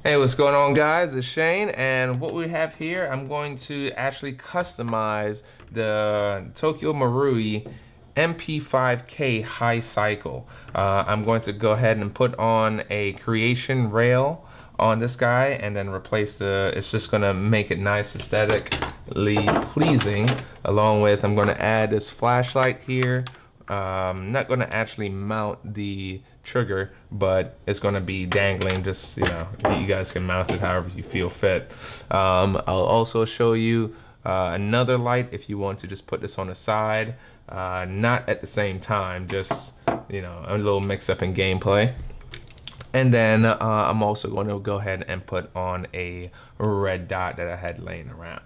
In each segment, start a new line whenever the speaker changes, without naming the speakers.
Hey, what's going on, guys? It's Shane, and what we have here, I'm going to actually customize the Tokyo Marui MP5K high cycle. I'm going to go ahead and put on a creation rail on this guy and then replace it's just going to make it nice, aesthetically pleasing, along with I'm going to add this flashlight here. Not going to actually mount the trigger, but it's going to be dangling. Just, you guys can mount it however you feel fit. I'll also show you another light if you want to just put this on the side, not at the same time, just, a little mix up in gameplay. And then I'm also going to go ahead and put on a red dot that I had laying around.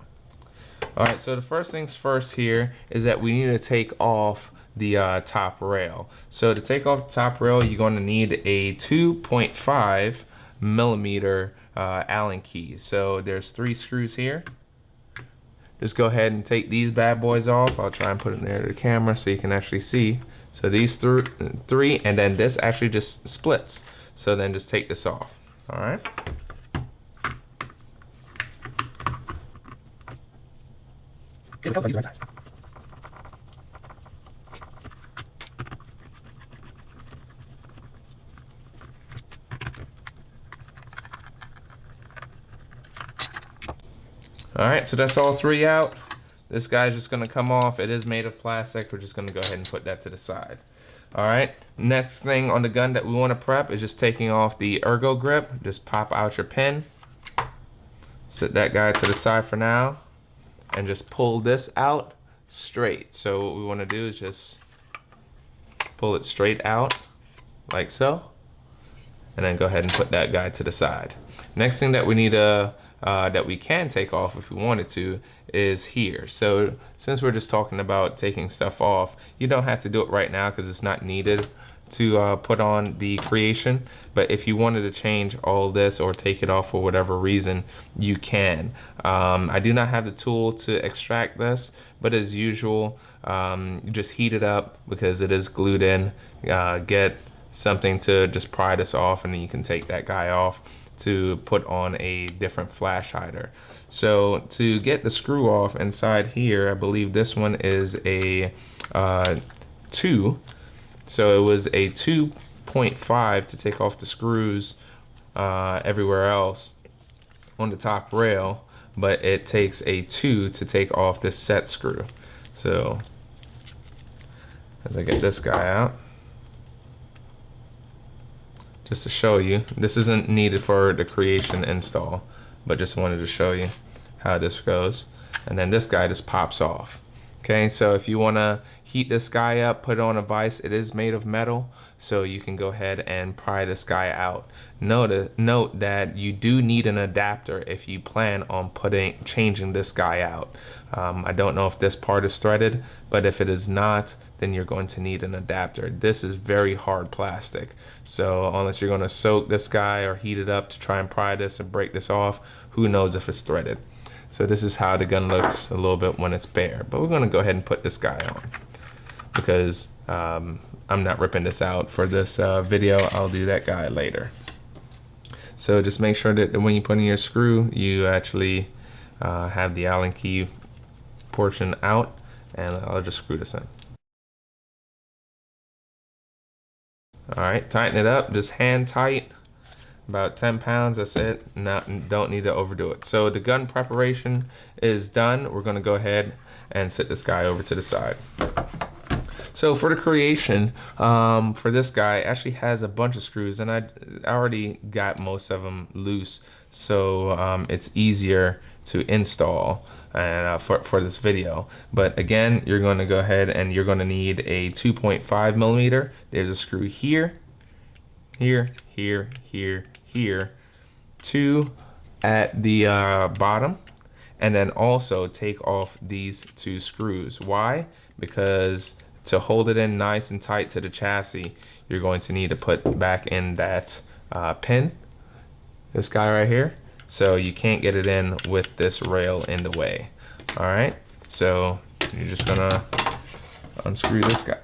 All right, so the first things first here is that we need to take off the top rail. So to take off the top rail, you're going to need a 2.5 millimeter Allen key. So there's 3 screws here. Just go ahead and take these bad boys off. I'll try and put it near the camera so you can actually see. So these three, and then this actually just splits. So then just take this off. All right. All right, so that's all 3 out. This guy's just gonna come off. It is made of plastic. We're just gonna go ahead and put that to the side. All right, next thing on the gun that we wanna prep is just taking off the ergo grip. Just pop out your pin. Set that guy to the side for now. And just pull this out straight. So what we wanna do is just pull it straight out, like so. And then go ahead and put that guy to the side. Next thing that we need that we can take off if we wanted to is here. So since we're just talking about taking stuff off, you don't have to do it right now because it's not needed to put on the creation. But if you wanted to change all this or take it off for whatever reason, you can. I do not have the tool to extract this, but as usual, you just heat it up because it is glued in. Get something to just pry this off, and then you can take that guy off to put on a different flash hider. So to get the screw off inside here, I believe this one is a 2. So it was a 2.5 to take off the screws everywhere else on the top rail, but it takes a 2 to take off this set screw. So as I get this guy out, just to show you, this isn't needed for the creation install, but just wanted to show you how this goes. And then this guy just pops off. Okay, so if you want to heat this guy up, put it on a vise, it is made of metal, so you can go ahead and pry this guy out. Note that you do need an adapter if you plan on changing this guy out. I don't know if this part is threaded, but if it is not, then you're going to need an adapter. This is very hard plastic, so unless you're going to soak this guy or heat it up to try and pry this and break this off, who knows if it's threaded. So this is how the gun looks a little bit when it's bare, but we're going to go ahead and put this guy on because I'm not ripping this out for this video. I'll do that guy later. So just make sure that when you put in your screw, you actually have the Allen key portion out, and I'll just screw this in. All right, tighten it up, just hand tight, about 10 pounds, that's it. Don't need to overdo it. So the gun preparation is done. We're gonna go ahead and set this guy over to the side. So for the creation, for this guy, it actually has a bunch of screws, and I already got most of them loose, so it's easier to install and for this video. But again, you're going to go ahead and you're going to need a 2.5 millimeter. There's a screw here, here, here, here, here, 2 at the bottom, and then also take off these 2 screws. Why? Because to hold it in nice and tight to the chassis, you're going to need to put back in that pin, this guy right here, so you can't get it in with this rail in the way. All right, so you're just gonna unscrew this guy.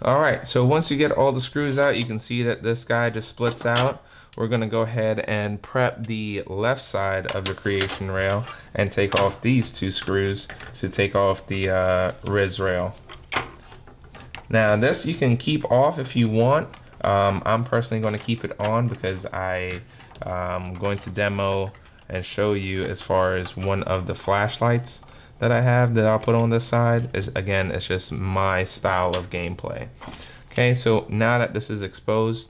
All right, so once you get all the screws out, you can see that this guy just splits out. We're gonna go ahead and prep the left side of the creation rail and take off these two screws to take off the Riz rail. Now this you can keep off if you want. I'm personally going to keep it on because I'm going to demo and show you as far as one of the flashlights that I have that I'll put on this side. Again, it's just my style of gameplay. Okay, so now that this is exposed,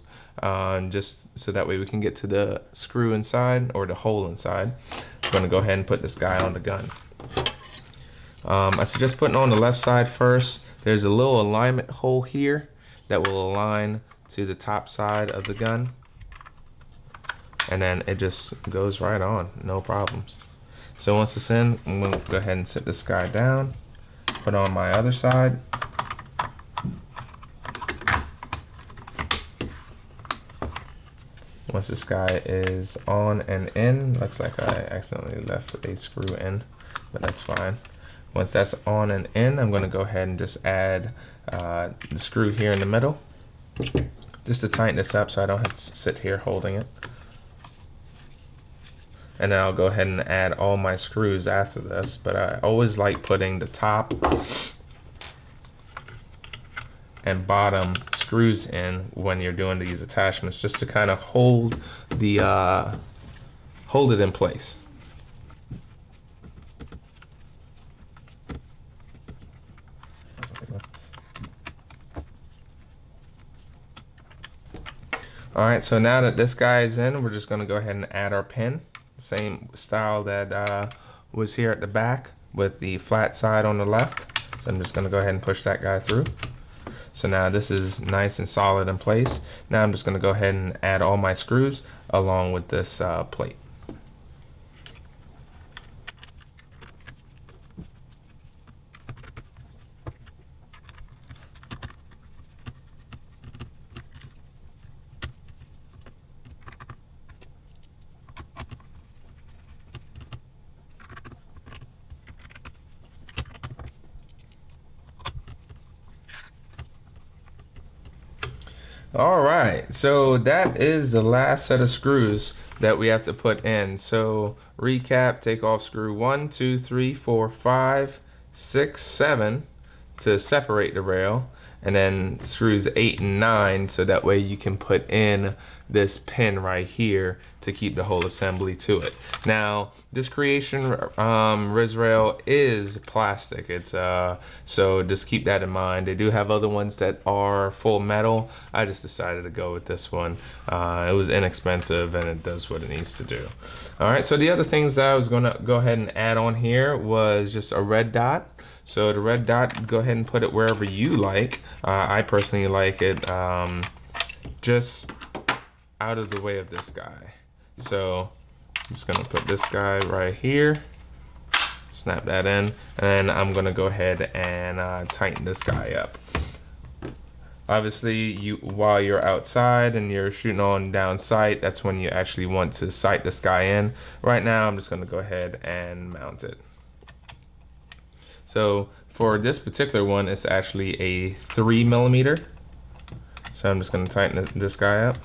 just so that way we can get to the screw inside or the hole inside, I'm going to go ahead and put this guy on the gun. I suggest putting on the left side first. There's a little alignment hole here that will align to the top side of the gun, and then it just goes right on, no problems. So once it's in, I'm going to go ahead and sit this guy down, put on my other side. Once this guy is on and in, looks like I accidentally left a screw in, but that's fine. Once that's on and in, I'm going to go ahead and just add the screw here in the middle, just to tighten this up so I don't have to sit here holding it. And then I'll go ahead and add all my screws after this, but I always like putting the top and bottom screws in when you're doing these attachments, just to kind of hold the hold it in place. All right, so now that this guy is in, we're just going to go ahead and add our pin. Same style that was here at the back with the flat side on the left. So I'm just going to go ahead and push that guy through. So now this is nice and solid in place. Now I'm just going to go ahead and add all my screws along with this plate. All right, so that is the last set of screws that we have to put in. So recap, take off screw 1, 2, 3, 4, 5, 6, 7 to separate the rail, and then screws 8 and 9 so that way you can put in this pin right here to keep the whole assembly to it. Now this creation Riz rail is plastic. It's so just keep that in mind. They do have other ones that are full metal. I just decided to go with this one. It was inexpensive and it does what it needs to do. All right, so the other things that I was gonna go ahead and add on here was just a red dot. So the red dot, go ahead and put it wherever you like. I personally like it just out of the way of this guy. So I'm just gonna put this guy right here, snap that in, and then I'm gonna go ahead and tighten this guy up. Obviously, while you're outside and you're shooting on down sight, that's when you actually want to sight this guy in. Right now, I'm just gonna go ahead and mount it. So for this particular one, it's actually a 3mm. So I'm just gonna tighten this guy up.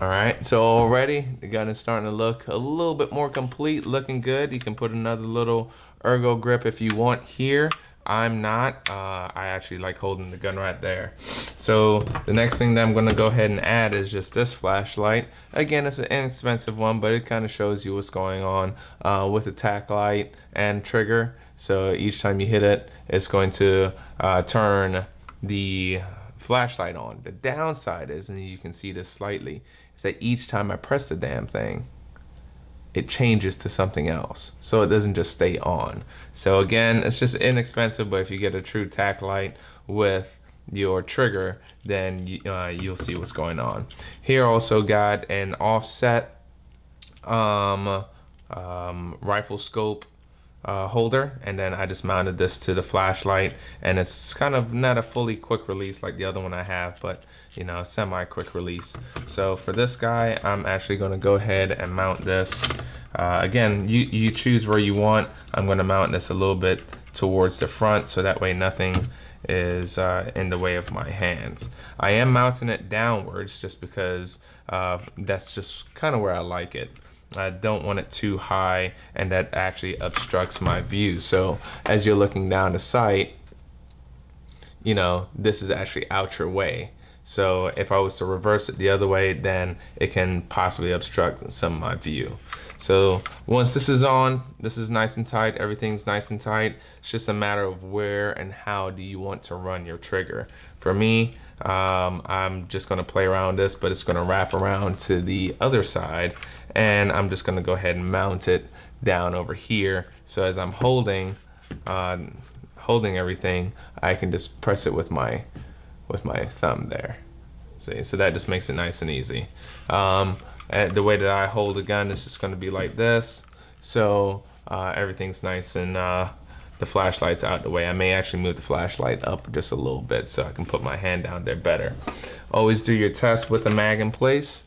All right, so already the gun is starting to look a little bit more complete, looking good. You can put another little ergo grip if you want here. I'm not. I actually like holding the gun right there. So the next thing that I'm going to go ahead and add is just this flashlight. Again, it's an inexpensive one, but it kind of shows you what's going on with the tack light and trigger. So each time you hit it, it's going to turn the flashlight on. The downside is, and you can see this slightly, is that each time I press the damn thing, it changes to something else, so it doesn't just stay on. So again, it's just inexpensive, but if you get a true tack light with your trigger, then you'll see what's going on. Here also got an offset rifle scope holder, and then I just mounted this to the flashlight, and it's kind of not a fully quick release like the other one I have, but you know, semi quick release. So for this guy, I'm actually going to go ahead and mount this. Again, you choose where you want. I'm going to mount this a little bit towards the front, so that way nothing is in the way of my hands. I am mounting it downwards just because that's just kind of where I like it. I don't want it too high, and that actually obstructs my view. So as you're looking down the sight, you know, this is actually out your way. So if I was to reverse it the other way, then it can possibly obstruct some of my view. So once this is on, this is nice and tight, everything's nice and tight. It's just a matter of where and how do you want to run your trigger. For me, I'm just gonna play around this, but it's gonna wrap around to the other side, and I'm just gonna go ahead and mount it down over here. So as I'm holding everything, I can just press it with my thumb there. See, so that just makes it nice and easy. The way that I hold the gun is just going to be like this. So everything's nice, and the flashlight's out the way. I may actually move the flashlight up just a little bit so I can put my hand down there better. Always do your test with the mag in place,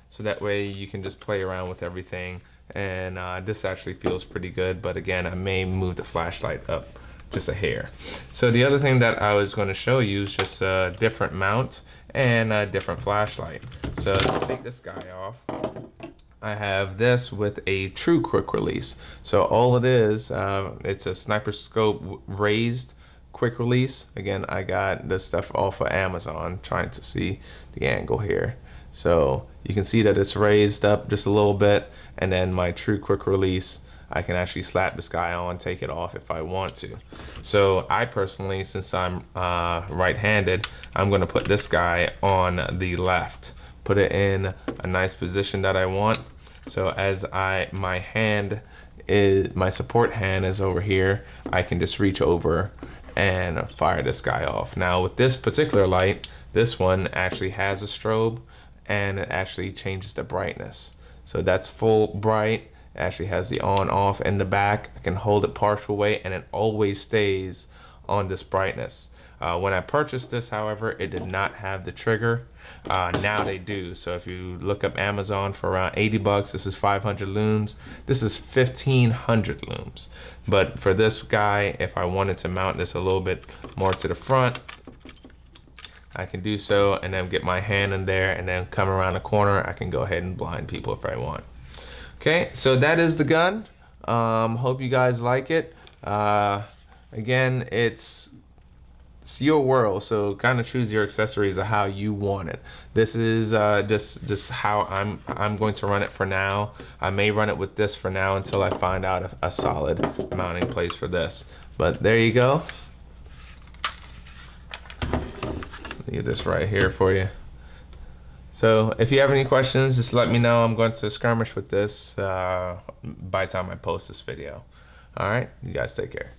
so that way you can just play around with everything. And this actually feels pretty good, but again, I may move the flashlight up just a hair. So the other thing that I was going to show you is just a different mount and a different flashlight. So to take this guy off, I have this with a true quick release. So all it is, it's a sniper scope raised quick release. Again, I got this stuff off of Amazon, trying to see the angle here. So you can see that it's raised up just a little bit, and then my true quick release, I can actually slap this guy on, take it off if I want to. So I personally, since I'm right-handed, I'm gonna put this guy on the left, put it in a nice position that I want. So as my support hand is over here, I can just reach over and fire this guy off. Now with this particular light, this one actually has a strobe, and it actually changes the brightness. So that's full bright. It actually has the on off in the back. I can hold it partial way, and it always stays on this brightness. When I purchased this, however, it did not have the trigger. Now they do. So if you look up Amazon for around 80 bucks, this is 500 looms. This is 1500 looms. But for this guy, if I wanted to mount this a little bit more to the front, I can do so, and then get my hand in there, and then come around the corner. I can go ahead and blind people if I want. Okay, so that is the gun. Hope you guys like it. Again, it's your world, so kind of choose your accessories of how you want it. This is just how I'm going to run it for now. I may run it with this for now until I find out a solid mounting place for this. But there you go. Leave this right here for you. So if you have any questions, just let me know. I'm going to skirmish with this by the time I post this video. All right, you guys take care.